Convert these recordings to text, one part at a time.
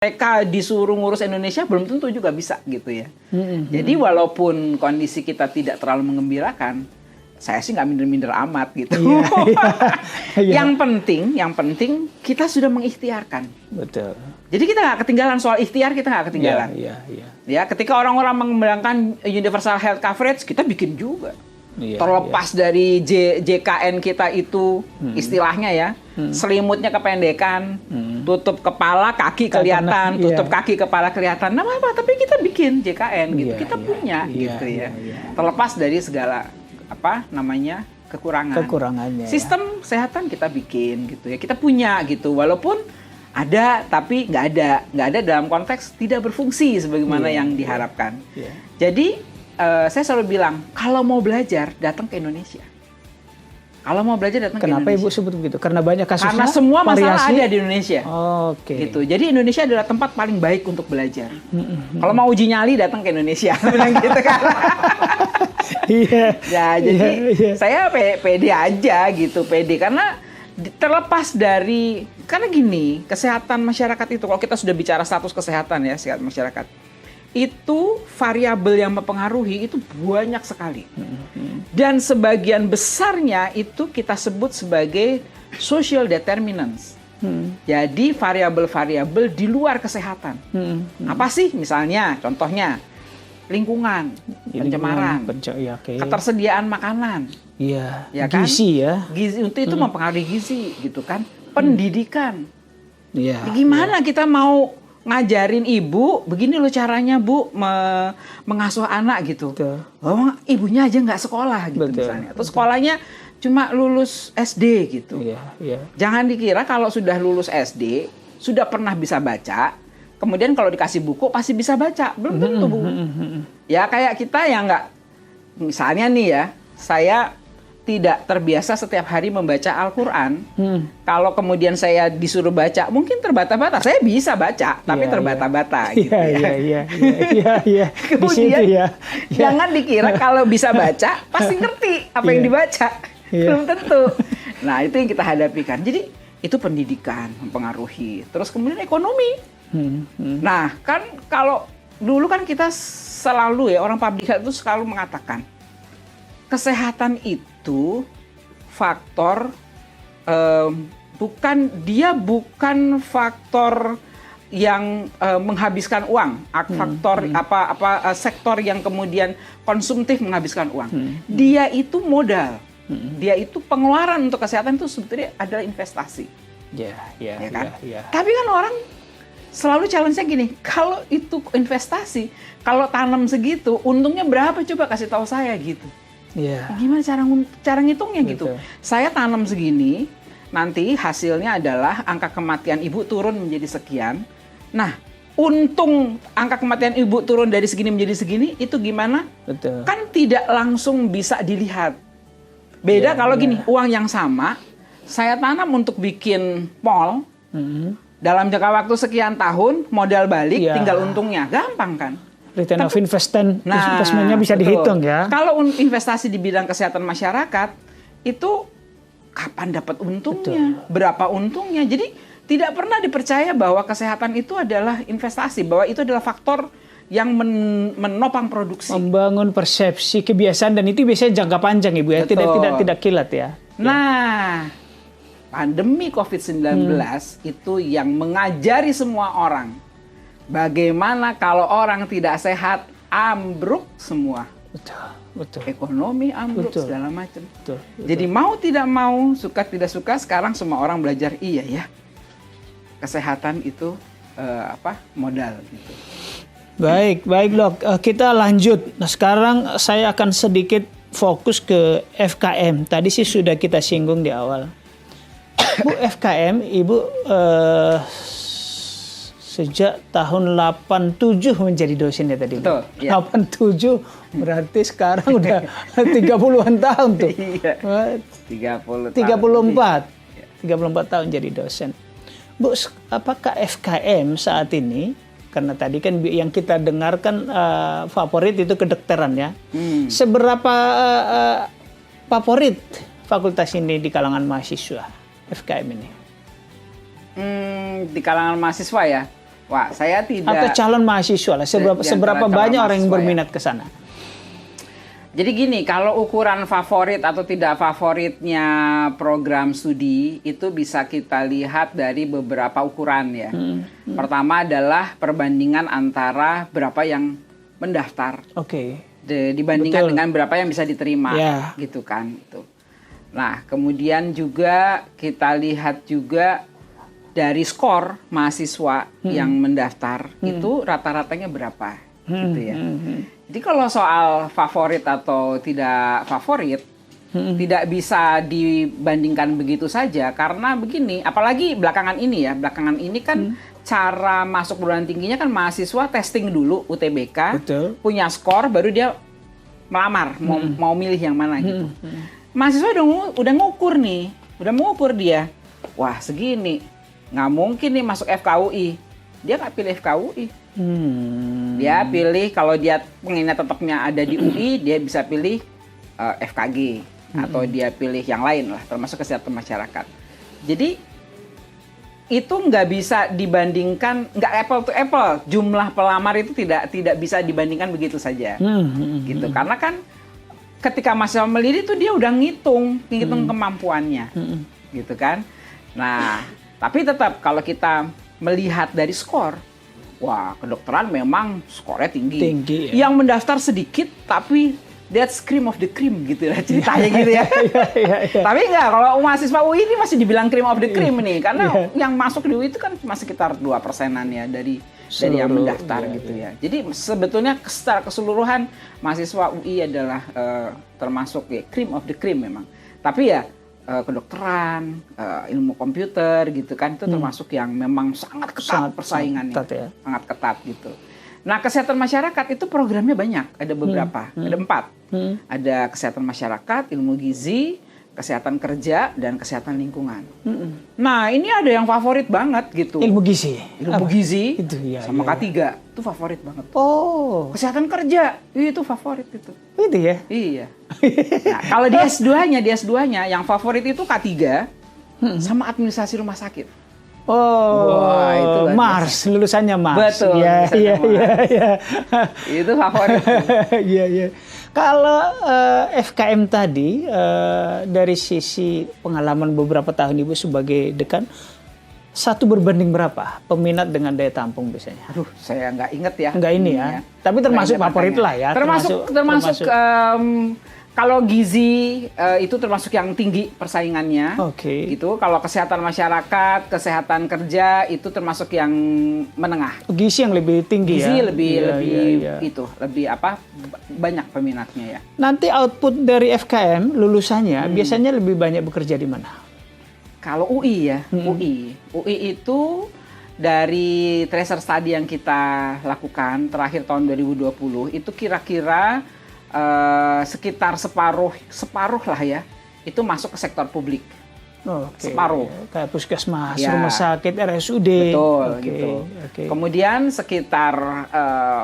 mereka disuruh ngurus Indonesia belum tentu juga bisa gitu ya. Jadi walaupun kondisi kita tidak terlalu mengembirakan, saya sih nggak minder-minder amat gitu. Yang penting kita sudah mengikhtiarkan. Betul. Jadi kita nggak ketinggalan soal ikhtiar, kita nggak ketinggalan. Ya, ketika orang-orang mengembangkan universal health coverage, kita bikin juga. Terlepas dari JKN kita itu istilahnya ya, selimutnya kependekan, tutup kepala kaki kelihatan, tutup kaki kepala kelihatan. Nama apa? Tapi kita bikin JKN gitu, kita punya gitu ya. Terlepas dari segala kekurangannya. Sistem kesehatan kita bikin gitu ya, kita punya gitu. Walaupun ada tapi nggak ada dalam konteks tidak berfungsi sebagaimana yang diharapkan. Jadi saya selalu bilang, kalau mau belajar, datang ke Indonesia. Kalau mau belajar, datang ke Indonesia. Kenapa Ibu sebut begitu? Karena banyak kasusnya? Karena semua masalah ada di Indonesia. Gitu. Jadi Indonesia adalah tempat paling baik untuk belajar. Kalau mau uji nyali, datang ke Indonesia. Bilang gitu kan. Saya pede aja gitu, pede. Karena terlepas dari, karena gini, kesehatan masyarakat itu, kalau kita sudah bicara status kesehatan ya, kesehatan masyarakat, itu variabel yang mempengaruhi itu banyak sekali. Dan sebagian besarnya itu kita sebut sebagai social determinants. Jadi variabel-variabel di luar kesehatan. Apa sih? Misalnya, contohnya lingkungan, pencemaran, ketersediaan makanan, ya kan? Gizi ya. Gizi itu mempengaruhi gizi gitu kan. Pendidikan. Gimana kita mau ngajarin ibu, begini loh caranya Bu mengasuh anak gitu. Oh, ibunya aja nggak sekolah gitu misalnya. Atau sekolahnya cuma lulus SD gitu. Jangan dikira kalau sudah lulus SD, sudah pernah bisa baca, kemudian kalau dikasih buku pasti bisa baca. Belum tentu Bu. Ya kayak kita yang nggak, misalnya nih ya, saya tidak terbiasa setiap hari membaca Al-Quran. Kalau kemudian saya disuruh baca, mungkin terbata-bata. Saya bisa baca, tapi terbata-bata. Kemudian jangan dikira kalau bisa baca, pasti ngerti apa yang dibaca. Belum tentu. Nah, itu yang kita hadapi kan. Jadi, itu pendidikan mempengaruhi. Terus kemudian ekonomi. Nah, kan kalau dulu kan kita selalu ya, orang public health itu selalu mengatakan, kesehatan itu faktor bukan faktor yang menghabiskan uang, faktor sektor yang kemudian konsumtif menghabiskan uang. Dia itu modal, dia itu pengeluaran untuk kesehatan itu sebetulnya adalah investasi. Kan? Tapi kan orang selalu challenge-nya gini, kalau itu investasi, kalau tanam segitu, untungnya berapa coba kasih tahu saya gitu. Gimana cara ngitungnya gitu? Saya tanam segini, nanti hasilnya adalah angka kematian ibu turun menjadi sekian. Nah, untung angka kematian ibu turun dari segini menjadi segini, itu gimana? Kan tidak langsung bisa dilihat. Beda kalau gini, uang yang sama, saya tanam untuk bikin mall, dalam jangka waktu sekian tahun, modal balik, tinggal untungnya. Gampang kan? Return of investment-nya bisa dihitung ya. Kalau investasi di bidang kesehatan masyarakat, itu kapan dapat untungnya? Berapa untungnya? Jadi tidak pernah dipercaya bahwa kesehatan itu adalah investasi, bahwa itu adalah faktor yang menopang produksi. Membangun persepsi, kebiasaan, dan itu biasanya jangka panjang Ibu ya, tidak kilat ya. Nah, pandemi COVID-19 itu yang mengajari semua orang bagaimana kalau orang tidak sehat, ambruk semua. Betul. Ekonomi ambruk, segala macam. Jadi mau tidak mau, suka tidak suka, sekarang semua orang belajar, iya ya, kesehatan itu modal gitu. Baik Dok. Kita lanjut. Nah, sekarang saya akan sedikit fokus ke FKM. Tadi sih sudah kita singgung di awal. Bu, FKM, Ibu sejak tahun 87 menjadi dosen ya tadi. Betul. Ya. 87 berarti sekarang udah 30-an tahun tuh. 34 tahun jadi dosen. Bu, apakah FKM saat ini, karena tadi kan yang kita dengarkan favorit itu kedokteran ya. Seberapa favorit fakultas ini di kalangan mahasiswa FKM ini? Di kalangan mahasiswa ya. Wah, saya tidak. Atau calon mahasiswa lah, seberapa banyak orang yang berminat ke sana? Jadi gini, kalau ukuran favorit atau tidak favoritnya program studi itu bisa kita lihat dari beberapa ukuran ya. Pertama adalah perbandingan antara berapa yang mendaftar, dibandingkan dengan berapa yang bisa diterima, gitu kan. Nah, kemudian juga kita lihat juga dari skor mahasiswa yang mendaftar itu rata-ratanya berapa, gitu ya. Jadi kalau soal favorit atau tidak favorit, tidak bisa dibandingkan begitu saja. Karena begini, apalagi belakangan ini kan cara masuk perguruan tingginya kan mahasiswa testing dulu UTBK, punya skor, baru dia melamar, mau milih yang mana gitu. Mahasiswa udah ngukur nih, udah mengukur dia, wah segini, nggak mungkin nih masuk FKUI. Dia nggak pilih FKUI. Dia pilih, kalau dia pengennya tetapnya ada di UI, dia bisa pilih FKG atau dia pilih yang lain lah, termasuk kesehatan masyarakat. Jadi itu nggak bisa dibandingkan, nggak apple to apple. Jumlah pelamar itu tidak bisa dibandingkan begitu saja, gitu. Karena kan ketika mahasiswa melirik itu dia udah ngitung kemampuannya, gitu kan. Nah, tapi tetap kalau kita melihat dari skor, wah kedokteran memang skornya tinggi ya. Yang mendaftar sedikit tapi that's cream of the cream gitu lah ceritanya gitu ya. Tapi enggak, kalau mahasiswa UI ini masih dibilang cream of the cream nih, karena yang masuk di UI itu kan cuma sekitar 2%-an ya dari yang mendaftar gitu ya. Jadi sebetulnya secara keseluruhan mahasiswa UI adalah termasuk ya cream of the cream memang. Tapi ya kedokteran, ilmu komputer gitu kan, itu termasuk yang memang sangat ketat persaingannya, sangat ketat gitu. Nah, kesehatan masyarakat itu programnya banyak, ada beberapa, ada 4. Ada kesehatan masyarakat, ilmu gizi, kesehatan kerja, dan kesehatan lingkungan. Nah, ini ada yang favorit banget gitu. Ilmu gizi itu, sama K3 itu favorit banget. Kesehatan kerja itu favorit itu. Itu ya? Iya. Nah, kalau di S2-nya yang favorit itu K3 sama administrasi rumah sakit. Wah, itu Mars, lulusannya Mars. Betul. Iya. Itu favorit. Iya. Kalau FKM tadi dari sisi pengalaman beberapa tahun Ibu sebagai dekan, 1 berbanding berapa peminat dengan daya tampung biasanya? Aduh, saya nggak inget ya. Nggak ini ya. Tapi termasuk favorit lah ya. Termasuk kalau gizi itu termasuk yang tinggi persaingannya. Gitu. Kalau kesehatan masyarakat, kesehatan kerja itu termasuk yang menengah. Gizi yang lebih tinggi gizi ya. Lebih banyak peminatnya ya. Nanti output dari FKM lulusannya biasanya lebih banyak bekerja di mana? Kalau UI ya, UI itu dari tracer study yang kita lakukan terakhir tahun 2020 itu kira-kira sekitar separuh lah ya, itu masuk ke sektor publik. Separuh. Kayak puskesmas, rumah sakit, RSUD. Betul, gitu. Kemudian sekitar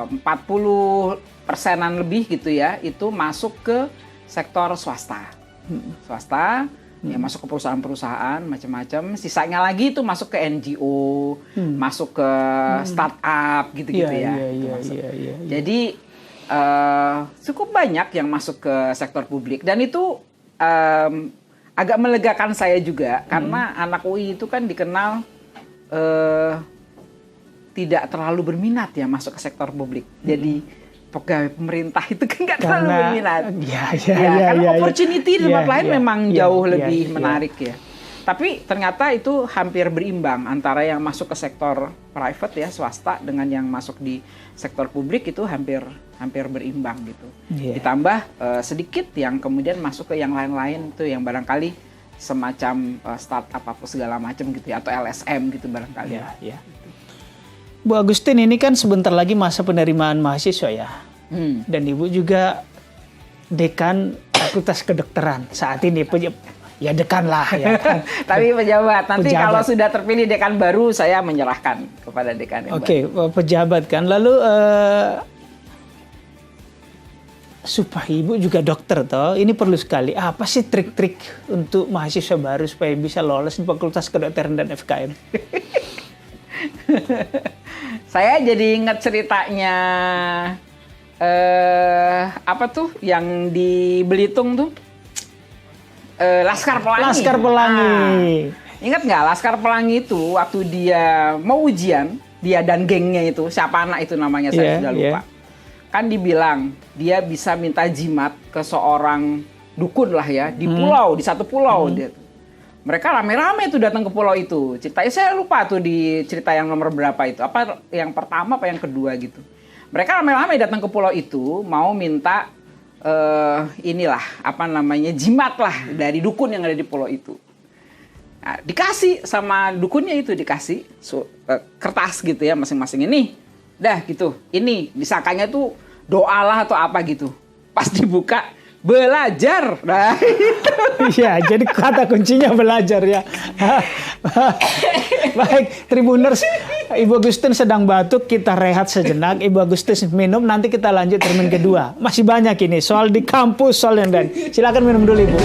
40%-an lebih gitu ya, itu masuk ke sektor swasta. Ya masuk ke perusahaan-perusahaan macam-macam. Sisanya lagi itu masuk ke NGO, masuk ke startup gitu-gitu ya. Jadi cukup banyak yang masuk ke sektor publik, dan itu agak melegakan saya juga karena anak UI itu kan dikenal tidak terlalu berminat ya masuk ke sektor publik. Jadi pegawai pemerintah itu kan nggak terlalu berminat. Karena opportunity di tempat lain memang jauh lebih menarik ya. Tapi ternyata itu hampir berimbang antara yang masuk ke sektor private ya, swasta, dengan yang masuk di sektor publik itu hampir berimbang gitu. Ditambah sedikit yang kemudian masuk ke yang lain-lain itu yang barangkali semacam startup apa segala macam gitu ya, atau LSM gitu barangkali. Bu Agustin, ini kan sebentar lagi masa penerimaan mahasiswa ya. Dan Ibu juga dekan Fakultas Kedokteran saat ini. Ya dekan lah ya kan. Tapi pejabat. Nanti kalau sudah terpilih dekan baru, saya menyerahkan kepada dekan yang baru. Pejabat kan. Lalu supaya Ibu juga dokter toh, ini perlu sekali. Apa sih trik-trik untuk mahasiswa baru supaya bisa lolos di Fakultas Kedokteran dan FKM? Saya jadi ingat ceritanya apa tuh yang di Belitung tuh? Laskar Pelangi. Laskar Pelangi. Ingat nggak Laskar Pelangi itu waktu dia mau ujian, dia dan gengnya itu, siapa anak itu namanya saya sudah lupa. Kan dibilang dia bisa minta jimat ke seorang dukun lah ya di pulau, di satu pulau dia tuh. Mereka rame-rame tuh datang ke pulau itu. Ceritanya saya lupa tuh di cerita yang nomor berapa itu. Apa yang pertama apa yang kedua gitu. Mereka rame-rame datang ke pulau itu mau minta inilah apa namanya jimat lah dari dukun yang ada di pulau itu. Nah, dikasih sama dukunnya itu dikasih kertas gitu ya masing-masing ini. Dah gitu. Ini disangkanya tuh doalah atau apa gitu. Pas dibuka belajar. Nah, Iya, jadi kata kuncinya belajar ya. Baik, Tribuners, Ibu Agustin sedang batuk, kita rehat sejenak. Ibu Agustin minum, nanti kita lanjut termin kedua. Masih banyak ini, soal di kampus, soal yang lain. Silakan minum dulu, Ibu.